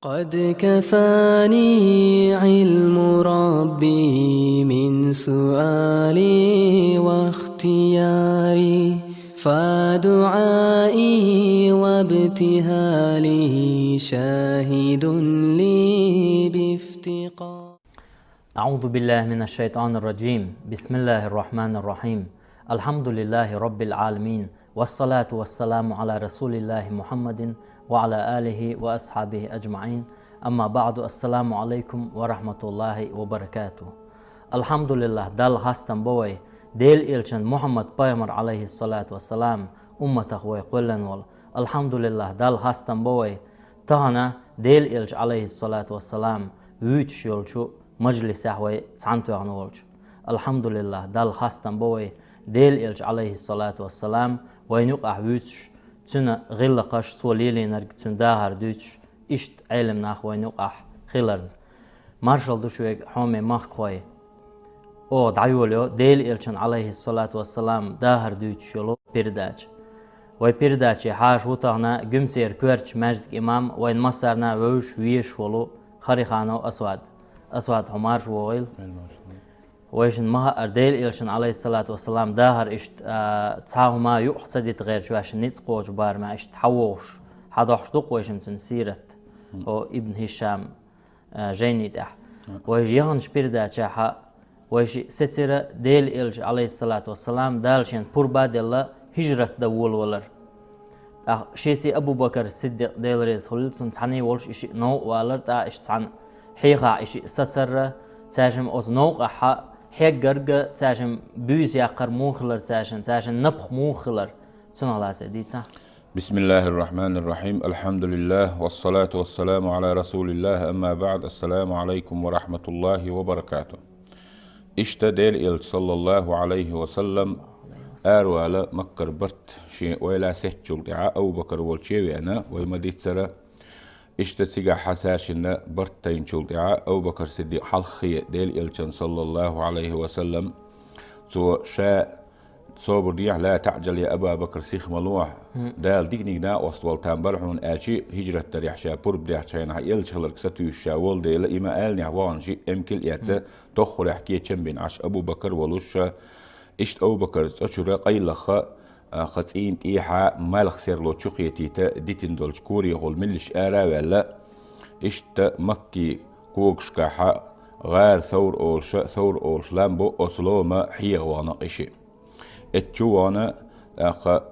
قد كفاني علم ربي من سؤالي واختياري فدعائي وابتهالي شاهد لي بافتقار. أعوذ بالله من الشيطان الرجيم. بسم الله الرحمن الرحيم. الحمد لله رب العالمين، والصلاة والسلام على رسول الله محمد وعلى آله وأصحابه أجمعين. أما بعد، السلام عليكم ورحمة الله وبركاته. الحمد لله دل هستن بوي ديل إلشن محمد بيمر عليه الصلاة والسلام أمته ويقولن وال الحمد لله دل هستن بوي تهنا ديل إلش عليه الصلاة والسلام ويتش يلشو مجلس هوي تسعنتو عنولش. الحمد لله دل هستن بوي ديل إلش عليه الصلاة والسلام وينوق ويتش تنا غلقش سوليلي نرق تن داهر دوتش إشت علم ناخ وينوق خلرن مارشال دوشويق حومي ماخ خوي او دعيوليو ديل إلشن عليه الصلاة والسلام داهر دوتش يلو بيرداج وي بيرداجي حاش وطانا قمسير كورتش مجد إمام وين مصرنا ووش ويش ولو خريخانو أسواد حمارش وغيل ويشن مها أرديل إلشن عليه الصلاة والسلام داهر إشت تساهو ما يقصدت غير شواش نتسقوش بار ما إشت حووش حدوش دق ويشم تنسيرت أو ابن هشام جيني دح ويش يهنش بيرداجي حا ويش ستيرة ديل إلش عليه الصلاة والسلام دالشين بربا ديلا هجرة دول ولر شيتي أبو بكر الصديق ديل ريز خلصن تعني ولش إشي نو والر تا إش تعني حيقا إشي ستسر تاجم أوز نوق حا حيقرق تاجم بيز يقر موخلر تاجم نبخ موخلر سنة الله سيديتا. بسم الله الرحمن الرحيم. الحمد لله والصلاة والسلام على رسول الله. أما بعد، السلام عليكم ورحمة الله وبركاته. اشتدل صلى الله عليه وسلم آروالا مكر برت شيء ولا سهجل دعاء أو بكر والشيوي أنا ويمديت سرى اشتسيقا حساشنا برتين شل دعاء أو بكر صديق حلخي ديل إلشان صلى الله عليه وسلم سو شاء صوبر ديع لا تعجل يا أبا بكر سيخ ملوح دال ديكنيك نا وصوال تنبرحون آشي هجرة تريح شا برب ديع شاين إلش هلرك ستو الشاول ديلا إما آل نعوان شي امكل ياتا تخور يحكي بين عش أبو بكر ولوشا اشت أبو بكر أشورا قيلخا خطئين إيحا مالخ سيرلو تشقيتيتا ديتن دولش كوري غول ملش آرا ولا اشت مكي كوكشكاحا غير ثور أولش لامبو أسلوما حيغوانا إشي اتشوانا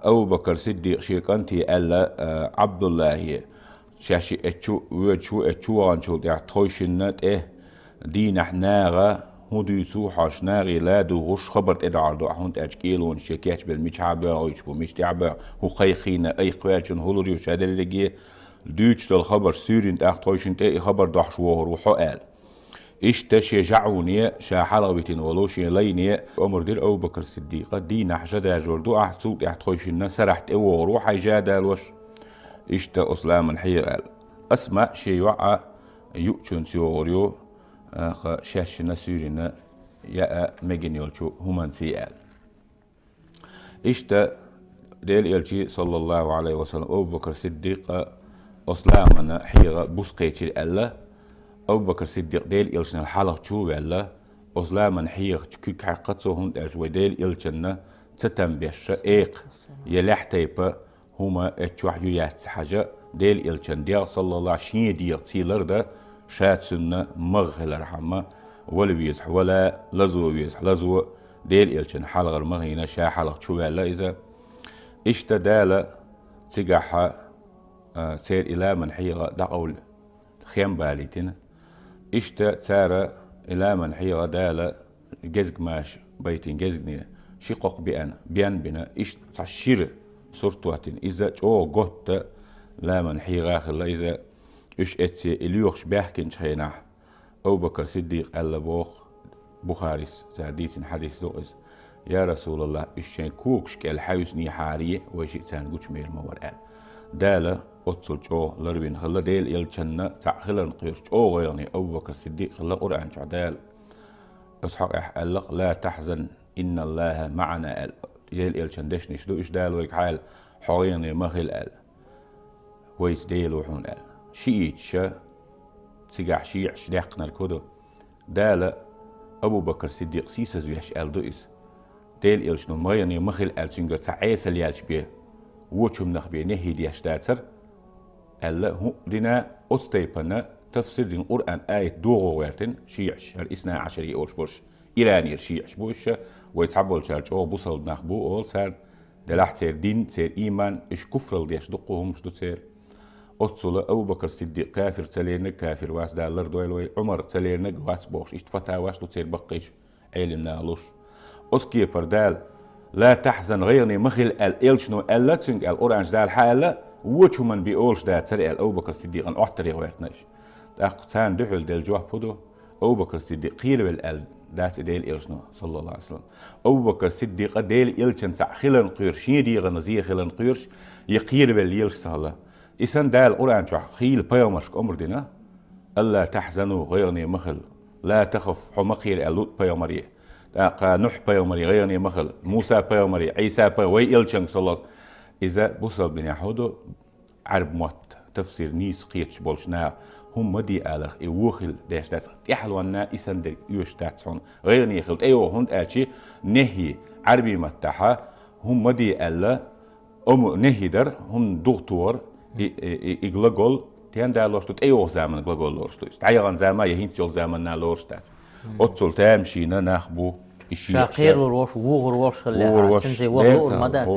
أبو بكر صديق شيركانتي ألا عبد الله شاشي اتشوان شو ديع تويشنات دين احناغا هدوسو حاشناغي لا دوغش خبرت ادعاردو احونت اجكيلون شكاش بالميش عبا ويشبو ميش تعبا هو قيخينا اي قواتشن هولوريو شادل لجي دوتش الخبر سورين تاختويشن تاي خبر دحشوه روحو قال ايش تشجعوني شا حلبتين ولوشي ليني عمر دير ابو بكر الصديق دين حشدا جوردو احسوق احتويشن سرحت او روح جادل وش ايش تا اسلام الحي قال اسمع شي وقع يؤتشن سيوريو شاشنا سورينا يا مجنيولشو همان سيال اشتا ديل يلشي صلى الله عليه وسلم أبو بكر الصديق أسلامنا حيغا بسقيتي ألا أبو بكر الصديق ديل يلشنا الحلق شو ألا أسلامنا حيغ كيك حقتو هند أجوي ديل يلشنا تتنبيش إيق يلحتيبا هما اتشوح يويات حاجة ديل يلشن ديال صلى الله شين ديال تيلر ده شات سنة مغهل رحمة ولا ويزح ولا لزو ويزح لزو ديل إلشن حلغ المغينة شا حلغ شوالا إذا اشتدال تقاحا سير إلى من حيغة دقول خيام باليتين تسارة إلى من حيغة دالة جزق ماش بيتين جزقني شقق بيان بنا تعشير صورتواتين إذا جو قوت لا من حيغة خلا إذا إيش اتسي اليوخش بيحكين شينا أبو بكر صديق قال بوخ بخاريس زاديس حديث لغز يا رسول الله إيش كوكش كالحيوس ني حارية ويشي تان قوش مير مور قال دالة أتصل جو لروين خلا ديل يلشنا تاع خلا نقيرش أو غيرني أبو بكر صديق خلا قرآن شعدال أصحق أحقلق لا تحزن إن الله معنا قال ديل يلشن ديش نشدو إيش دال ويك حال حويني مخل قال ويس ديل وحون قال شيئتش تسيقع شيعش داقنا الكودو دالا أبو بكر الصديق سيسا زويش ألدوئس ديل إلشنو مغياني مخل ألسنجر سعيس اليالش بيه ووچم نخ بيه نهي ديش داتر ألا هو دينا أستيبنا تفسير دين قرآن آية دوغو ويرتن شيعش الإثنى عشري أولش برش إيراني شيعش بوش ويتعبول شارج أو بوصل نخبو أول سار دلاح تير دين تير إيمان إش كفر ديش دقوهم شدو تير أتصل أبو بكر الصديق كافر تليرنك كافر واس دالر دويلوي عمر تليرنك واس بوش إشتفتا واش دو تير بقيش علمنا لوش أسكي بردال لا تحزن غيرني مخل الإلشنو ألا تسنج الأورانج دال حالا وچو من بيقولش دا تسرع أبو بكر الصديق أن أحتري غيرتناش تاقتان دحل ديل جوه بودو أبو بكر الصديق قيل بالأل دات ديل إلشنو صلى الله عليه وسلم أبو بكر الصديق ديل إلشن تاع خلن قيرش يدي غنزي خلن قيرش يقيل باليلش سهلا إسان دال أورانج خيل بيومش أمر دينا ألا تحزنوا غيرني مخل لا تخف حمقير ألوت بيومري تاقا نح بيومري غيرني مخل موسى بيومري عيسى بيومري إلشن صلى الله عليه وسلم إذا بوصل بن يحودو عرب موت تفسير نيس قيتش بولشنا هم مدي آلخ إيوخل داش دات إحلوانا إسان دي يوش داتسون غير نيخلت أيوه هند آلشي نهي عربي متاحة هم مدي آلا نهي در هم دغتور إغلقل تيان دا لورشتوت أيوه زامن إغلقل لورشتوت تعيغان زاما يهينت يول زامن لورشتات أتصل تامشينا ناخبو شاقير روش وغر روش اللي سنجي وغر مدات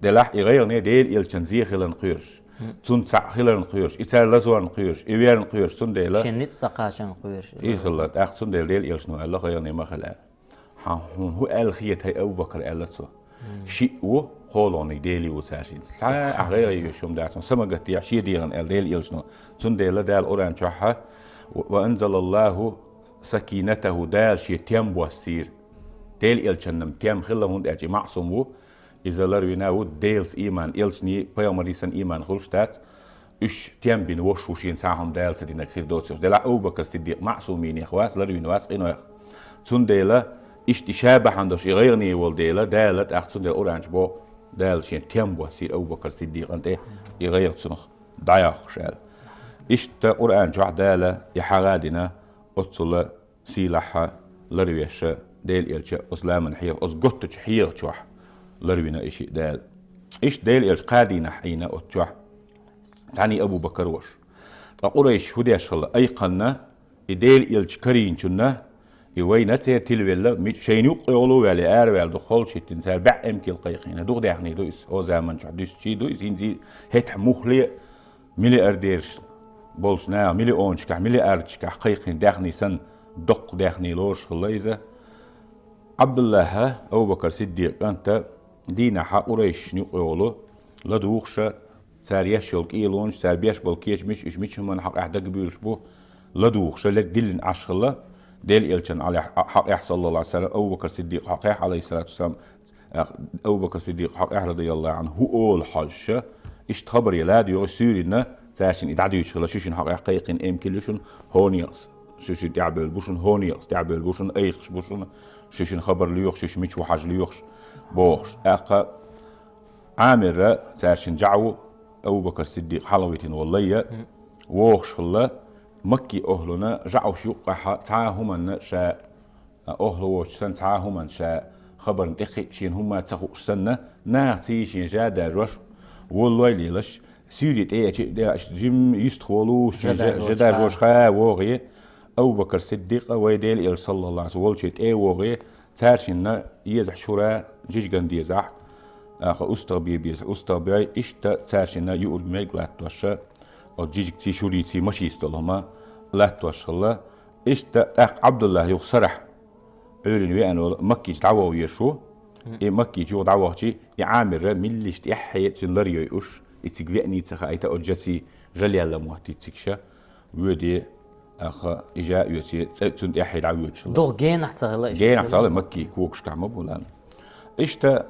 دلاح يغيرني ديل إلشن زي خلن قيرش تون سع خلن قيرش إتار لزوان قيرش إيوان قيرش تون ديلا شنيت سقاشن قيرش إيه خلت أخ تون ديل إلشنو الله غيرني ما خلق هو قال خيت هي أبو بكر قال سو شيء و قولوني ديلي وساشين ساعة غير يشوم داتون سمعت يعشي ديرن قال ديل إلشنو تون ديلا دال أوران شحة وأنزل الله سكينته دال شيء تيمبو السير ديل إلشنم تيم خلا هند أجي معصومو إذا لرويناو ديلز إيمان إلشني بيومريسن إيمان خلشتات إش تيم بين وشوشين ساهم ديل سدينا خير دوتسوش ديلا أبو بكر الصديق معصومين يا إخواس لروين واسقين ويخ تون ديلا إش تشابه عندوش غيرني ول ديلا دالت أختون ديل أورانج بو ديل شين تيم بو سير أبو بكر الصديق أنت يغير تسنخ ضياخ شال إش تا أورانج واحد دالا يحغادنا أتصل سيلحة لرويش ديل إلش أسلام حير أسقطت حير تشوح لروينا إشي دال إيش ديل إلش قادينا حينا أتشوح تعني أبو بكر وش قريش هديش الله أيقنا ديل إلش كرين شنا يوينا تلويلا شينوق يقولوا ولا أروال دخول شتين سار بع أمكيل قيقين دوغ داخني دويس أو زمان شو دويس شي دويس إنزي هت مخلي ملي أرديرش بولشنا ملي أونش كح ملي أردش كح قيقين داخني سن دق داخني لورش الله إذا عبد الله أبو بكر الصديق أنت دينا حق قريش نقوله لدوخش سار يشيلك إيلونش سار بيش بالكيش مش من حق أحد قبيلش بو لدوخش لدلن عشخله ديل إلشن على حق يحصل الله عليه وسلم أبو بكر الصديق حق عليه الصلاة والسلام أبو بكر الصديق حق رضي الله عنه هو أول حاجة اشتخبر يلاد يغسيرنا ساشن إدعديش خلا شيشن حق يقيقين إم كلشن هونيقص شيشن تعبل بوشن هونيقص تعبل بوشن أيقش بوشن شيشن خبر ليوخ شيش ميش وحاج ليوخ بوخش أقا عامر ساشن جعو أبو بكر الصديق حلويتين والله ووخش خلا مكي أهلنا جعو شيوقها تعاهما شاء أهل وش سن تعاهما شاء خبر انتخي شين هما تسخوش سنة ناسي شين جادا جوش والله ليلش سيرية ايه جيم يستخولوش جدا جوش خا وغي أبو بكر الصديق ويديل إل صلى الله عليه وسلم ايه وغي تارشنا يزح شورا جيج غندي يزح أستغبي بيز أستغبي إشتا تارشنا يقول ميقلات توشا أو جيج تي شوري تي ماشي يستلهما لا توشلا إشتا عبد الله يخسرح عيرين ويانو مكي دعوة ويشو مكي جو دعوة شي يعامر مليش تيحي تنلريو يوش يتقويني تخا ايتا أجاتي جلي الله مواتي تكشا ويدي أخا إجاء يوتي تسند يحي دعوة يوتشلا دوغ جين احتغل جين احتغل مكي كوكش كعمب ولا إشتا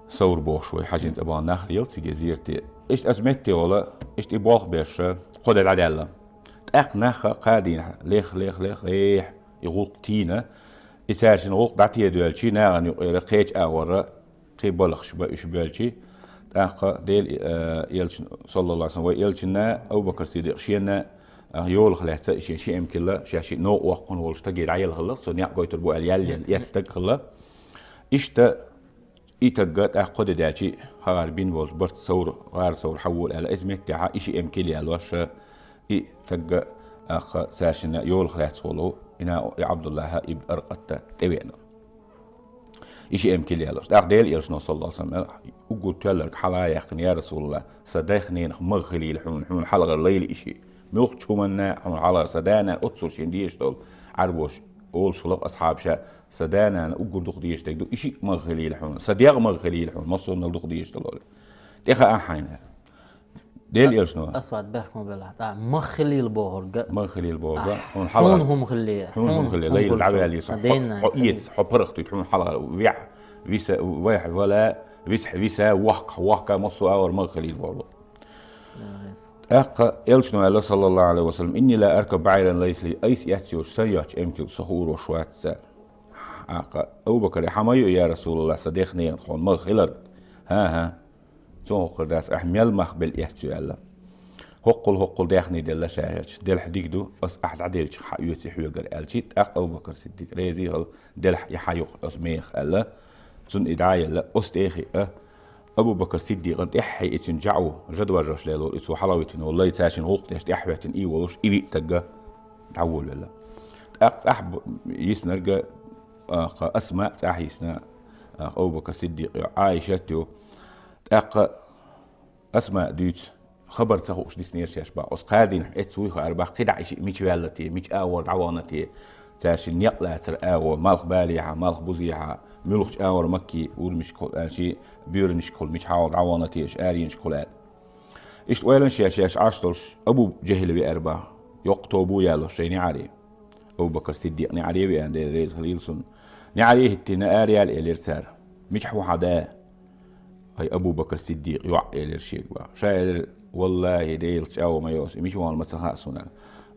صور بوشوي حاجة أبان نخل يلتي جزيرتي إشت أزمتي ولا إشت إبواخ بيش قد العدالة تأق نخا قادين ليخ يغوط تينا إتارشن غوط دعتي يدوالشي ناغن يقيج أغورا قيبالخ شبالشي تأق ديل يلشن صلى الله عليه وسلم ويلشنا أبو بكر الصديق شينا يول خلات شيء يمكن شيء نوع وقن والشتاجي رعيل خلا صنيع قويتر بو اليال يتستق خلا إشتا إتجت أخذ داعي هاربين وزبرت صور غار صور حول على إزمة تاع إشي يمكن يالوش إتجا أخ ساشنا يول خلات صولو إنا عبد الله ابن أرقت تبينا إشي يمكن يالوش أخديل يرشنا صلى الله عليه وسلم وقلت لك حلايا يا رسول الله صدقني مغلي الحون حلقة الليل إشي ملك شو منا حون على صدانا أتصل شنديش دول عربوش أول شلق أصحاب شا صدانا أقول دخديش تقدو إشي مغلي الحون صديق مغلي الحون مصر من دخديش دول تيخا أحينا ديل يرشنو أسود بحكم بالله مغلي البوهر مغلي البوهر حون حلقة هم مغلي حون مغلي ليل العبي اللي حقيت حبرخت حون حلقة ويح فيسا واحد ولا فيسا وحكا مصر أول مغلي البوهر أق يلشنو الله صلى الله عليه وسلم إني لا أركب بعيرا ليس لي أيس ياتيوش سياج أمكن صخور وشوات سال أق أبو بكر حمايو يا رسول الله صديقني خون مغلر ها سون خرداس أحمل مخبل يحتو الله هقل داخني دل شاهج دل حديك دو أس أحد عديرش حيوتي حيوغر ألشيت أق أبو بكر صديق ريزي هل دل يحيوق أسميخ الله سن إدعاية الله أستيخي أبو بكر صديق أنت إحي إتنجعو جدوى جرش ليلو إتو حلاوتين والله يتاشن وقت يشت إحواتين إي ولوش إيبي تجا تعول ولا أحب يسنرجع أسماء تحيسنا أبو بكر صديق عايشته أسماء ديت خبر تخوش ديسنير شاشبا أسقادين إتسويخ أربع قدع إشي ميش والتي ميش أور عوانتي تاشن يقلا تر أور مالخ باليها مالخ بوزيها ملوخش أور مكي ورمش كل شيء بيرنش كل مش حاول عوانتيش آرينش كلات إيش ويلن شاش عشتوش أبو جهل بأربع يقطبو يالو شيني عليه أبو بكر صديق نعليه بأن ريز خليلسون نعليه التنا آريال إليرسار مش حو حدا هاي أبو بكر صديق يوعي إليرشيك با شاير والله ديلش أو ما يوس مش وان متخاصنا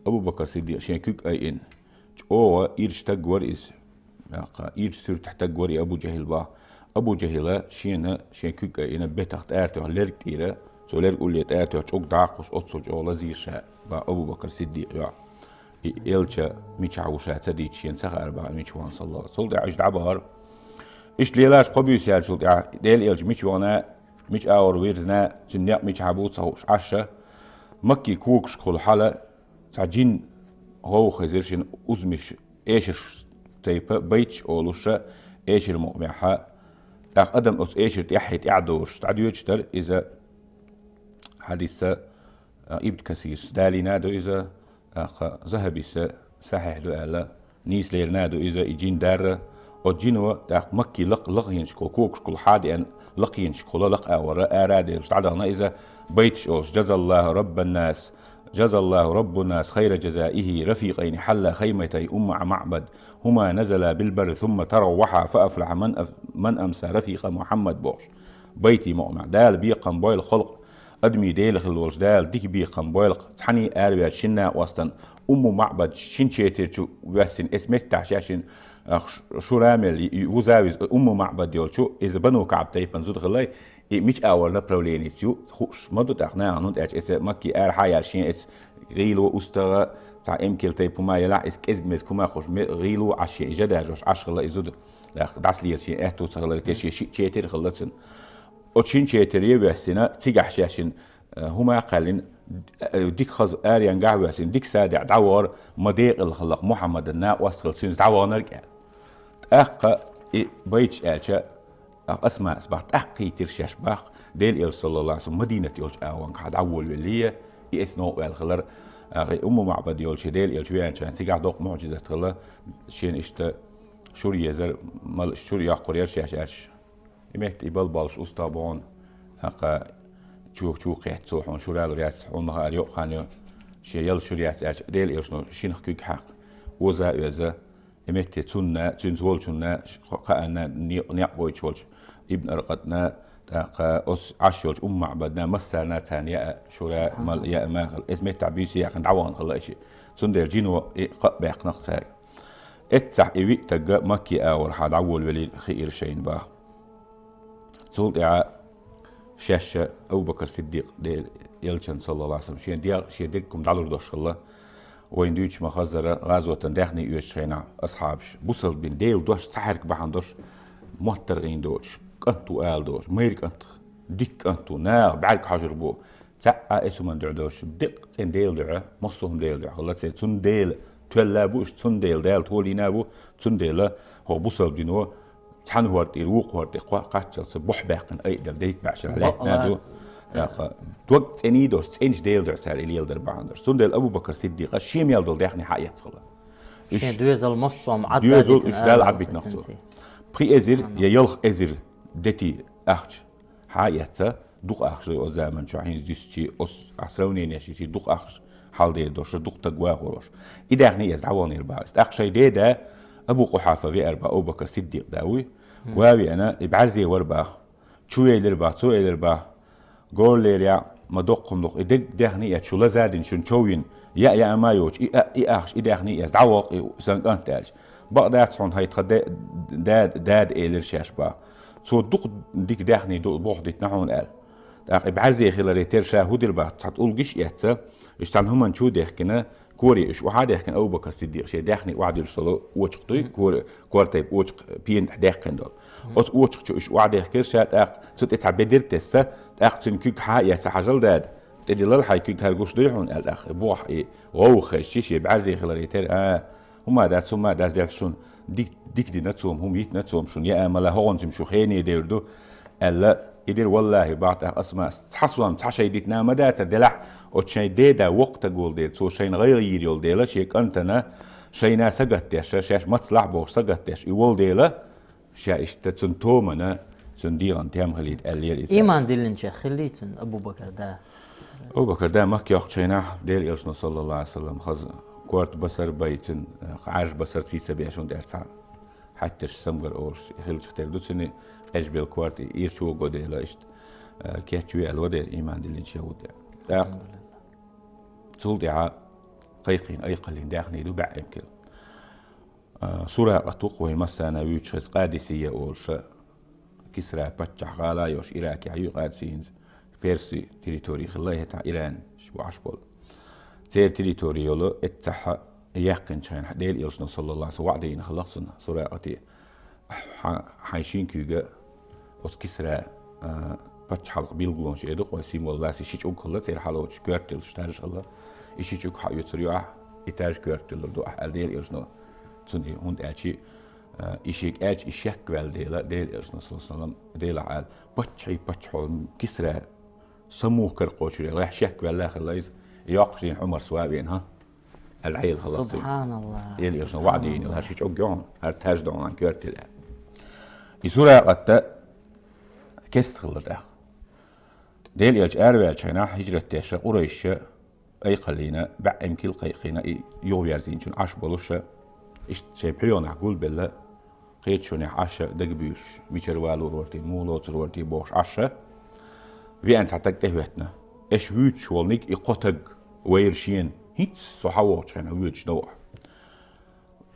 أبو بكر صديق شيكوك أي إن أو إيرش تجور إس إيرش سر تحتجوري أبو جهل با أبو جهل شين كوك أي إن بتخت أرتو هلر كتيرة سولر قولي أرتو تشوك داقش أتصل أو لزير شاء با أبو بكر صديق يا إلشا ميش عوشات سديت شين سخر با ميش وان صلى الله صلى عجد عبار إيش ليلاش قبيس يا شلت ديل إلش ميش وانا ميش أور ويرزنا سنيق ميش عبود صوش عشة مكي كوكش كل حالة ساجين هو خزيرشين أزمش إيشر تيبا بيتش أولوشا إيشر مؤمعها أقدم أس إيشر تيحيت إعدوش تعديوشتر إذا حديثة إبت كثير دالي نادو إذا ذهبي صحيح دو ألا نيس لير نادو إذا إجين دار أجينوا تاق مكي لقينش كوكش كل حادي أن لقينش كل لق أورا أرادي تعدنا إذا بيتش أوش جزا الله رب الناس جزا الله رب الناس خير جزائه رفيقين حل خيمتي معبد هما نزلا بالبر ثم تروحا فأفلح من أمسى رفيق محمد بوش بيتي مؤمع دال بيقم بويل خلق أدمي ديل خلوش دال ديك بيقم بويل تحني آربيات شنا وسطن معبد شنشيتر شو واسن اسمت تعشاشن شو رامل يوزاوز معبد يول شو إذا بنو كعب تيبن زود خلاي مش أول نبروليني شو خوش مدو تقنع عنود إيش مكي حياة شين إيش غيلو أستغى تاع إمكيل تيبو ما يلا إيش كذبت كما خوش غيلو عشي جدا جوش عش خلا يزود لا داس لي شين إحتو تخلا تشي شيء تير خلصن أتشين شيء تريه بسنا تيجح شاشين هما قالين ديك خز آريان قهوة سين ديك سادع دعوار مديق الخلق محمد النا وصل سين دعوار نرجع أق بيتش أشياء أسماء أصبحت أقي ترشاش باق ديل صلى الله عليه وسلم مدينة يولش أوان قاعد أول ولية يسنو الخلر معبد يولش ديل يولش وين شان تيجع دوق معجزة الله شين إشت شوري زر مال شوري أقرير شاش يمت يبلبلش أستابون أق شو قيت صوحون شو رال رياس حون مهار يوق خانيو شي يل شوريات أش ديل يولشنو شين خكيك حق وزا يزا يمت تسنا تنزولشنا قانا نيقويش ولش ابن أرقدنا تاق أس عشيولش معبدنا مسرنا ثانية شورا مال يا ماخل اسمه تعبيسي عند عوان خلا شيء سندر جينو قبح نقصها اتسح إيوي تجا مكي أول حد عول ولي خير شين باه سولت شاشة أبو بكر صديق يلشن صلى الله عليه وسلم شين ديال شين ديكم دعلور دوش الله وين دوش مخزرة غازوة داخني يوش خينا أصحابش بوصل بين ديل دوش سحرك بحندوش محترقين دوش كنتو آل دوش ميرك أنت ديك أنتو ناغ بعد حجر بو تعا اسو من دوش بدق سين ديل دعا مصهم ديل دعا خلاص سن ديل تلا بوش سن ديل تولي نابو سن ديل هو بوصل بينو تحن هورت يروق هورت قوا قاتشل صبح باقن أي ديك بعشر عليك نادو توقت اني دوش انش ديل در سال اليل در باندر سندل ابو بكر صديق الشيم يل دول داخني حيات خلا شين دوزل مصم عد دوزل اش دال عبيت نفسه بري ازر يلخ ازر دتي اخش حياتsa دوق اخش او زمان شاهين ديسچي اس اسروني نشي دوق اخش حال دي دوش دوق تقوا غروش اداخني يزعوني الباست اخشي ديدا ابو قحافه في اربع ابو بكر صديق داوي واوي انا بعرزي وربا شوي لربا سوي لربا قول لي يا ما دقهم دق إدق دهني يتشولا زادين شن شوين يا ما يوش أخش إدهني يزعوق سان أنتاج بعد حون هاي تخد داد إلرشاش با سو دق ديك دهني دق بوحدت نحون قال بعرزي خلال ترشا هودر با تقول جيش يهتا اشتان هم نشو دهكنا كوري إيش وحده كان أبو بكر الصديق شيء داخني وعد يرسلوا وجقتي كور تيب وجق بين داخن دول أس وجق إيش وعده كرشات صوت تعبدير تسا تنكيك حاجة سحجل داد تدي الله حي كيك هالجوش ضيعون الأخ بوح إيه غوخ الشيء بعرزي خلال يتر هم داس داخشون ديك دي نتسوم هم يت نتسوم شون يا أملا هون تمشوا خيني ديردو ألا يدير والله بعد أسماء حصلهم تحشي ديتنا مدات دلع وشي ديدا وقت قول ديت سو شين غير يريول ديلا شيك أنتنا شينا سقطتش شاش متصلح بوش سقطتش يقول ديلا شاش تنتومنا تنديرن تام خليت الليل إيمان دلن شيخ خليتن أبو بكر ده ما كياخ شينا ديل إرسنا صلى الله عليه وسلم خز كورت بصر بيتن عارش بصر سيسا بيشون دارسا حتى سمغر أورش يخلج اختار دوتني أجبل كورت يرشو قدي لا إشت كيتشوي الودير إيمان دلين شهود داق تولدع قيقين أي قلين داخني دو بعد يمكن سورة أتوقع مثلا ويتشز قادسية أورش كسرى بتشح غالا يوش إراكي عيو قادسين بيرسي تريتوري خلاها تاع إيران شبو عشبول تير تريتوري يولو اتسح يقين شاين ديل إلشنا صلى الله عليه وسلم وعدين خلصنا سورة أتي حايشين كيوغا أس كسرى بتش حلق بيلغون شيء دق وسيمول باسي شيء أقول تير حلوش كورتل شتارش الله إشي شو حيو تريوا إتاج كورتل دو أحل إلشنا توني هند أشي إشيك أج إشيك والديلا ديل إلشنا صلى الله عليه وسلم ديلا عال بتش حول كسرى سموه كرقوشري راح شك والله خلاص يقشين عمر سوابين ها العيل خلاص سبحان الله ديل إلشنا وعدين الهرشيش أقيون هرتاج دون عن كورتل يسورة قد كست خلت أخ ديل إلش أروال شينا هجرة تاشا قريش أي قلينا بعد كل قيقينا يوفيرزين شون عش بلوش إيش شيء بيون عقول بالله قيد شون عشا دقبيش ميشروالو رورتي مولوت رورتي بوش عشا في أنت تهوتنا إيش ويتش والنيك إقطق ويرشين هيت صحوات شينا ويتش نوع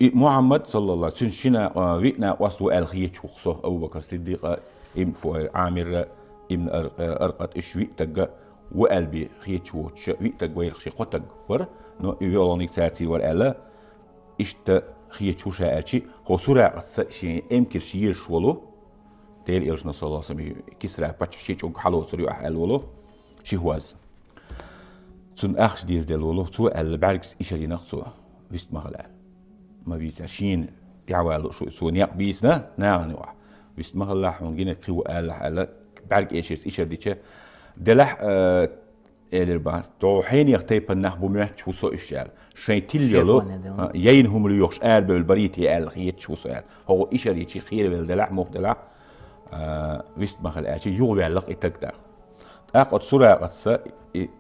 محمد صلى الله عليه وسلم شنا ويتنا وصلوا الخيت شخصه أبو بكر الصديق إم فوير عامر إم أرقت إيش ويتق وقلبي خيت شوتش ويتق ويرخشي قطق ور نو يولونيك تاتي ور ألا إشت خيت شو شاءتشي هو سورة شيء إم كرشير شولو تيل إلشنا صلى الله عليه وسلم كسرة بتش شيء شو حلو سوري أحل ولو شي هواز تون أخش ديز دلولو تو البركس إشري نقصو ويست مغلال ما بيتاشين يعوالو شو سو نيق بيسنا نوع ويست مغلال حونجين قيو على برك إيشيس إشر ديتش دلح الربا تو حين يختيب النخبو ميت وصو إشال شيء تليلو يينهم اللي يخش بالبريتي الخيت شو سؤال هو إشر يشي خير بالدلح مخدلح ويست مغلال أشي يغوي علق إتقدر أقعد صورة قصة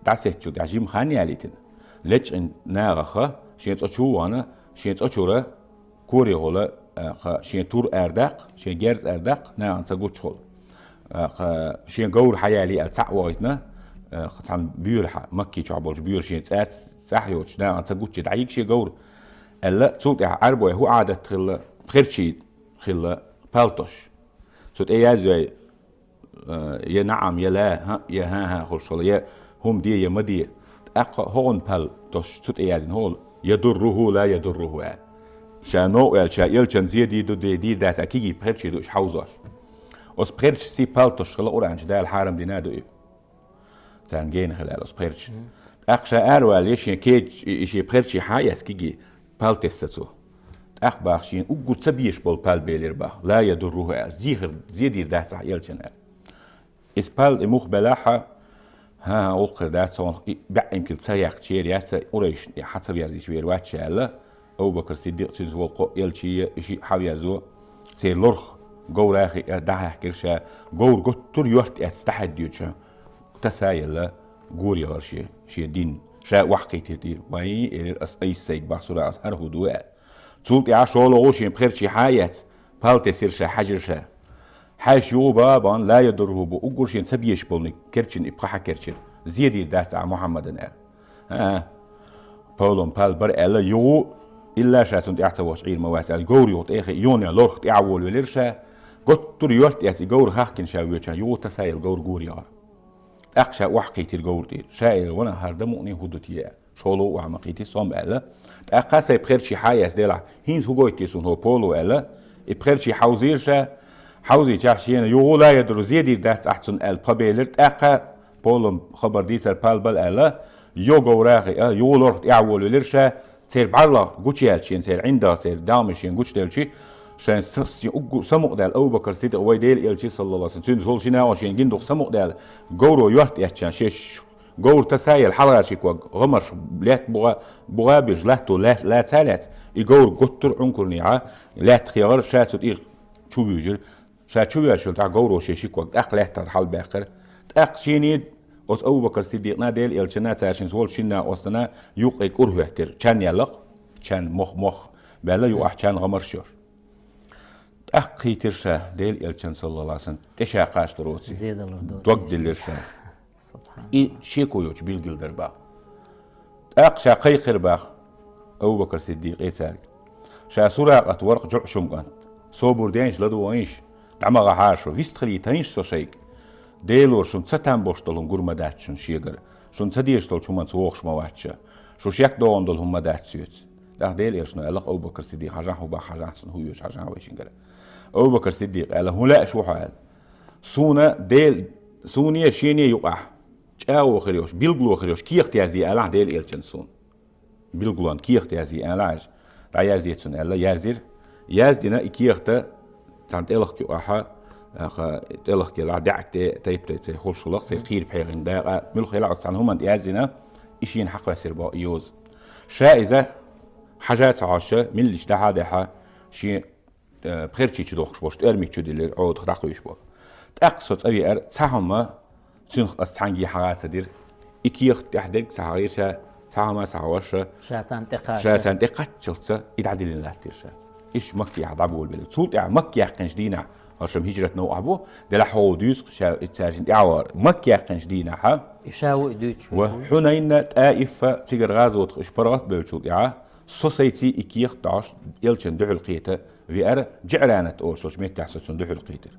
دعسة شو دعجيم خاني عليتن ليش إن ناقخة شيء تشو وانا شيء تشوره كوري هلا شيء تور أردق شيء جرز أردق نعم تقول شغل شيء جور حيالي التعويتنا خصم بيرح مكي شعبولش بير شيء تسات صحيوش نعم تقول شيء دعيك شيء جور ألا صوت عربي هو عادة خلا خير شيء خلا بالتوش صوت إيه زي يا نعم يا لا ها يا ها خلص يا هم دي يا مدي أق هون بال توش صوت إيه زين هول يضره لا يضره شانو شا يلشن زيدي دو دي دات أكيد بريتش دوش حوزاش أس بريتش سي بالتش خلا أورانج ده الحرم دينا دو تان جين خلال أس بريتش أخشى أروى ليش كيج إشي بريتش حايس كيجي بالتستو أخبارشين وجود سبيش بول بال بيلر با لا يضره زيخر زيدي دات يلشن إس بال مخبلاحة ها أوقر دات صون بعمل تسيح تشيريات أوريش حتى بيرزي شوير واتشالله أو بكر صديق تزول قو يلشي شيء حويزو سير لرخ جور أخي ده كرشة جور قط تور يورت استحديوشة تسايل جور يغرشي شيء دين شاء وحقي تدير وهي الأس أي سيك بحصر أسهر هدوء تولت عشان غوشين بخيرشي حياة بالت سيرشة حجرشة حاج يوبا بان لا يضره بأجرشين سبيش بولني كرشين إبقى كرشين زيادي دات محمد بولون بال بر ألا يو إلا شاتون تعتوش عير مواسال جوريوت إخي يونيا لورخ تعول وليرشا قط تريورت يأتي جور خاكن شاويتشا يو تسايل جور جوريار أقشى وحقيتي الجور دير شايل وانا هردموني هدوتيا شولو وعمقيتي صوم ألا أقاسي بخيرشي حايس ديلا هينز هوجويتي سون هو بولو ألا بخيرشي حوزيرشا حوزي تشاشينا يو لا يدرو زيدي دات أحسن البابيلرت أقا بولم خبر ديسر بالبل ألا يو جوراغي يو لورخ تعول وليرشا سير بعلا قوتشيالشين سير عندا سير دامشين قوتشيالشي شان سسي أقو سمق دال أو بكر سيد أوي ديل إلشي صلى الله عليه وسلم سين زول شينا وشين جندق سمق دال جورو يوحت يحشان شيش جور تسايل حلقة شيكوا غمر لات بغابج لاتو لا تالت يجور قطر عنكرنيعة لا تخيار شاتو إير شو بيجر شات شو بيجر تاع جورو شيكوا أخلات الحال باخر أقشيني أس أبو بكر الصديق نادل إلشنا تاشين زول شنا وسنا يوقي كره يحتر كان يلق كان مخ بلا يوقع كان غمر شور أخي ترشا ديل إلشن صلى الله عليه وسلم تشاقاش تروتي زيد الله توقد الإرشا إي شيكو يوش بيلقل دربا أقشا قيقر باخ أبو بكر الصديق إيه ساري شا سراقة ورق جعشم قانت صوبر دينش لدوانيش دعما غحاشو فيستخلي تنش سو شيك ديلور شون ستان بوشتلهم قرما داتشن شيغر شون تديشتل شومان سوخش مواتشا شو شيك دوندل هم داتسيوت ده ديل إرشنا ألق أبو بكر الصديق حاجان هو حاجان سن هو يوش حاجان ويشين قال أبو بكر الصديق قال هو لا شو حال سونا ديل سونيا شيني يقع جاو خريوش بيلغلو خريوش كي اختيازي ألا ديل إرشن سون بيلغلون كي اختيازي ألا عاج تعيازي تسون ألا يازير يازدنا كي اختا تانت ألق يقعها تلخ كلا دعت تيب تخش لخ خير بحيرين دا ملخ يلعب عن هم يازنا إشين حق يصير بايوز شائزة حاجات عاشة من اللي اجتهادها شيء بخير شيء تدوخش باش ترمي تشد اللي عود خدق ويشبه تأقصد أبي تسهم تنخ أستعنجي حاجات تدير إكيخ تحدق تعيشة تسهم تعوشة شاسان تقاش شلت يدعدل الله تيرشة إيش مكي عضبول بالله صوت مكي يحقنش دينا هرشم هجرة نوع أبو دل حوديس شا تساجن إعوار مكي قنش دينا ها يشاو إدوتش وحنين تائفة تيجر غازوت إشبارات بيوتشود إعا سوسيتي إكيخ تعش يلشن دحو القيتة في أر جعلانة أوشوش ميت تحسن دحو القيتة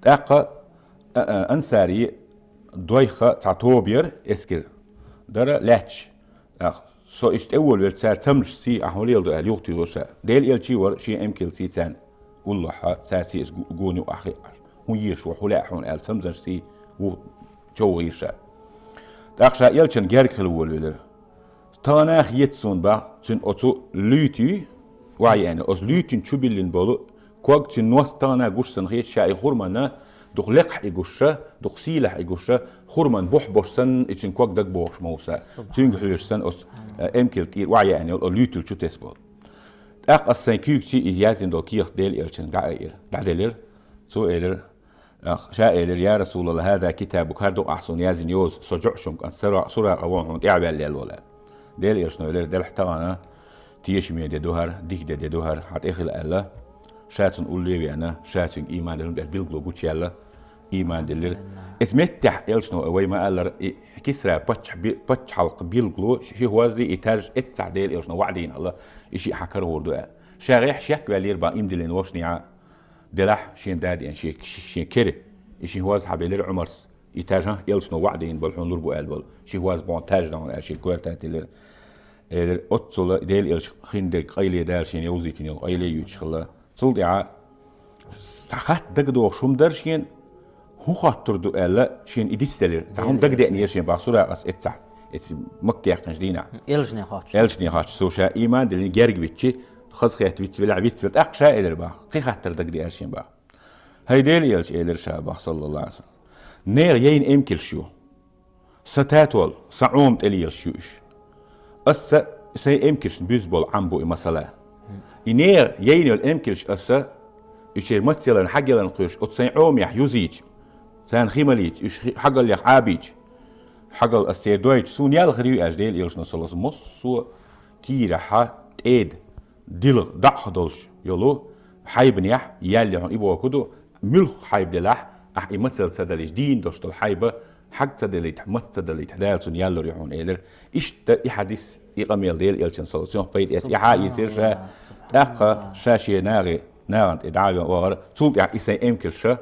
تاقا أنساري دويخة تعتوبير إسكر در لاتش سو إشت أول ورتسار تمش سي أحولي يلدو أليوغتي وشا ديل يلشي ور شي أمكيل سي تان والله ساسي جوني وأخي هو يشوا حلا حون قال سمزر سي وجو غيرشا تأخشى يلشن جارك خلول ولر تاناخ يتسون با تن أتو ليتي وعيانه أس ليتين شو بيلين بالو كوك تن نوس تانا جوشسن غير شاي خرمنا دخ لقح يجوشة دخ سيلح يجوشة خرمان بوش سن تن كوك دك بوش موسى تن حيرش سن أس أمكيل تير وعيانه ليتل شو تسبال أخ السنكيكتي يازن دو كيخ ديل إلشن قاعدير سو إلر أخ شا إلر يا رسول الله هذا كتابك هردو أحسن يازن يوز سجعشم كان سرع قوانهم تعبي اللي الولا ديل إلشنو إلر ديل احتغانا تيشمي دي دوهر ديك دي دوهر حت إخل ألا شاتن قول لي أنا شاتن إيمان دلهم بيلقلو بوتش يلا إيمان دلر إثمتح إلشنو أوي ما ألر كسرة بتش حلق بيلقلو شي هوازي إتاج إتسعديل إلشنو وعدين الله إشي حكر وردو شارح شك ولير با إمدلين وشنيعة دلح شين دادي يعني شين كري إشي هواز حبيلر عمرس إتاجها إلشنو وعدين بالحون لربو ألبول شي هواز بونتاج دون شي كورتات لير أتصل ديل إلش خندق قيلي دارشين يوزيتين يو قيلي يوتشخلا تصل دعاء سخات دقدو شوم درشين هو خاطر دو ألا شين إديت دلير تعهم دقدق نيرشين بعصورة أس إتسع مكة يحكنش دينا إلش نيخاتش سوشا إيمان دلين جارج بيتشي خذ خيات بيت ولا عبيت فلت أقشى إلر با خاطر دقدق إرشين با هاي ديل إلش إلر شابه صلى الله عليه وسلم نير يين إمكل شو ستاتول صعوم تليل شوش أسا سي إمكلش بيزبول عمبو مسألة إنير يين الإمكلش أسا يشير مثلا حاجة لنقيش أتصين عوم يح يزيج سان خيماليج يش حاجة اللي عابيج حاجة الأستير دويج سون يال خريو أجديل إلش نص الله مصو كيرا ح تيد دلغ دعخ دلش يلو حيبن يح يالي هون إبوا كدو ملخ حيب دلح أح يمثل سدلش دين دشت الحيبة حق سدليت متصدليت دالسون يالو ريحون إيلر إشت إحاديث إقاميل ديل إلشن سولوسيون بيت إحا يصير شا أقا شاشي ناغي ناغنت إدعاء وغير صوب يعني إسا إمكل شا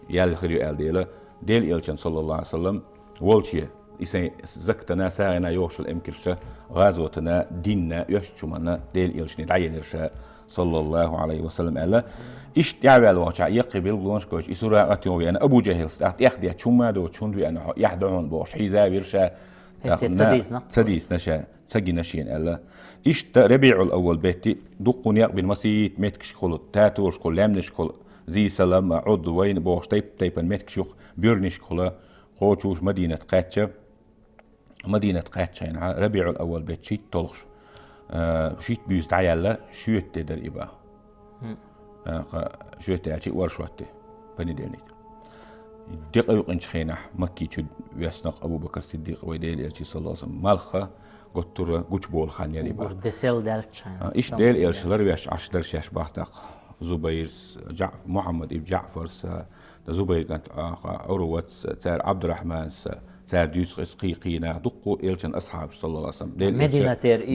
يالي خريو آل ديل إلشن صلى الله عليه وسلم والشي إسا زكتنا ساغنا يوش الإمكل شا غازوتنا ديننا يشتمنا ديل إلشن دعي نرشا صلى الله عليه وسلم ألا إيش يعمل الواقع يقبل لونش كوش إسورة أتيوي أنا أبو جهل استعت يخدي تشوما دو تشوندوي أنا يحدون بوش حيزا بيرشا تسديس نشا تسجي نشين ألا إيش ربيع الأول بيتي دقون يقبل مسيت متكش خلط تاتوش كل لامنش خل زي سلام عض وين بوش تيب متكش بيرنش خلا خوشوش مدينة قاتشة يعني ربيع الأول بيت شيت طلش شيت بيوز تعيالا شوت تدر إبا شوت تعيش ورشوته بني دينك دقيق إنش خينح مكي شد يسنق أبو بكر الصديق ويديل إلشي صلى الله عليه وسلم مالخا قطر قوش بول خان يري با دسل دالتشان إيش ديل إلش لرويش عشر شاش باختق زبير محمد ابن جعفر زبير كانت عروة سار عبد الرحمن سار ديوس قيقينا دقوا إلشن أصحاب صلى الله عليه وسلم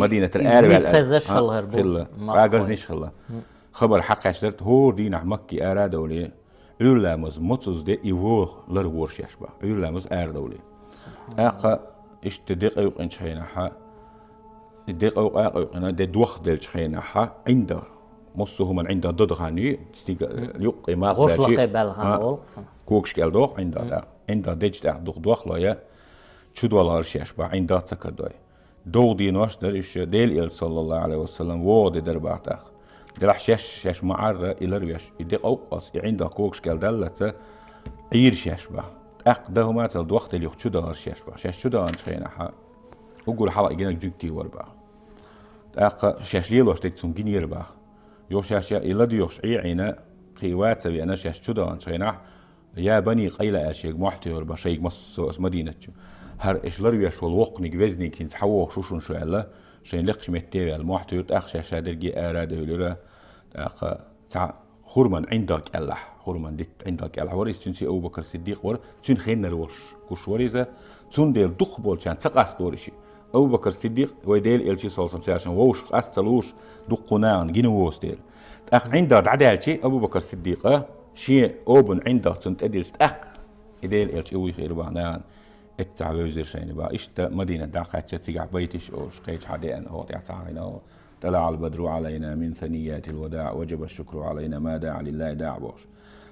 مدينة الآربع متخزش خلها راقزنيش خلا خبر حق عشرت هو دينا مكي آرا دولي يلامز متوز دي يفوخ لرورش يشبه يلامز آر دولي أقا اشتدق أيوق إنش خيناها الدق أيوق أنا دي دوخ دلش خيناها عند مصه من عند ضدغاني يق ما غوش لقي بالغان كوكش قال دوخ عند ديج دوخ لايا شد ولا هرش يشبه عند تسكر دوي دو دي نوش درش ديل صلى الله عليه وسلم وود درباتخ دلح شش معرة إلرويش يدق أوقص عند كوكش قال دلته عير ششبه أقده ما تل دوخت اللي يخشوا دار ششبه شش ده أنش خينها وقول حلقة جينك جوكتي وربا أق شش ليلو اشتيت سون جينير با يو شش إلا ديوش عينا قيوات سوي أنا شش ده أنش خينها يا بني قيلة أشياء محتي وربا شيء مص مدينة هر إشلرويش والوقت نجوزني كنت حوق شوشون شو الله شين لقش متى المحتي يرتأخ شش هادرجي أراد يلرا أق تع خورمان عندك الله خورمان ديت عندك الله وريس تنسي أبو بكر الصديق ور تون خينا الوش كوش وريزة تون ديل دخبول كان سقاس دورشي أبو بكر الصديق ويديل إلشي صلى الله عليه وسلم ووش أصلوش دقنان جنووس ديل أخ عندك عدال شيء أبو بكر الصديق شيء أوبن عندك تنت أديلش أخ يديل إلشي أوي خير بعنان التعويزر شيء بقى إشت مدينة داخل تيجي بيتش أوش قيش حدين هو تعالينا طلع البدر علينا من ثنيات الوداع وجب الشكر علينا ما داع لله داع بوش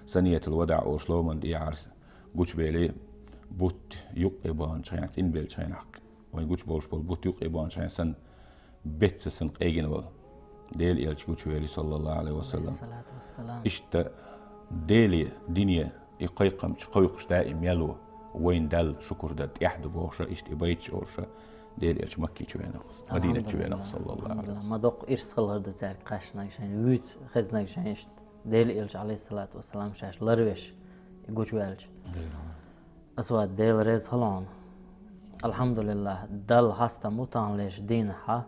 ثنية الوداع أوش لومن دي عرس قوش بيلي بوت يقبان شاين إن بيل شاين حق وين قوش بوش بول بوت يقبان شاين سن بيت سن قيجن ول ديل إلش قوش بيلي صلى الله عليه وسلم إشت ديلي دنيا يقيقم شقيقش دائم يلو وين دل شكر دد يحدو بوشا إشت إبايتش أوشا ديل إلش مكي شوينه مدينة شوينه صلى الله عليه وسلم ما دوق إرسل هذا زار قاشنا شين ويت خزنا شين ديل إلش عليه الصلاة والسلام شاش لرويش يقول ويلش أسود ديل رز هلون الحمد لله دل هستا متان ليش دينها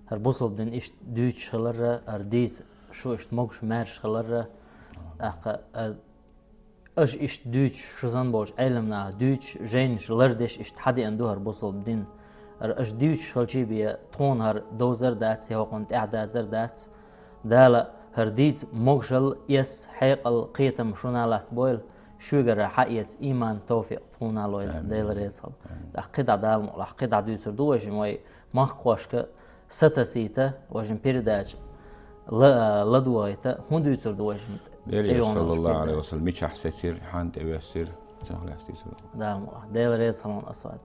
هربوصل بدن إيش دوتش خلره أرديز شو إيش مقش مارش خلره اش إيش دوتش شو زنبوش علمنا دوتش جينش لردش إيش حدي عنده هربوصل بدن اش دوتش هالشي بيه تون هر دوزر دات سي هوقنت اعداد زر دات دالا هرديت مقشل يس حيق القيتم شونالات بويل شوغر حقيت إيمان توفيق طونا لويل ديل ريسل قطع دال قطع دوسر دوش موي ما خوشك ستسيتا وجن بيرداج لدويتا هندو يترد وجن ديل صلى الله عليه وسلم مش أحسسير حانت أبيسير دال ديل ريز صلون أصوات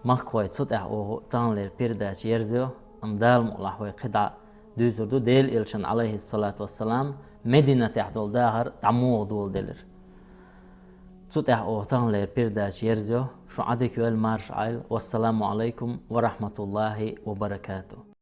مخوي تصدق أو تانلر بيرداج يرزو أم دال مولاه قطع دوزردو ديل إلشان عليه الصلاة والسلام مدينة تحدول داهر تعمو دول دلر تصدق أو تانلر بيرداج يرزو شو عدك والمارش عيل والسلام عليكم ورحمة الله وبركاته.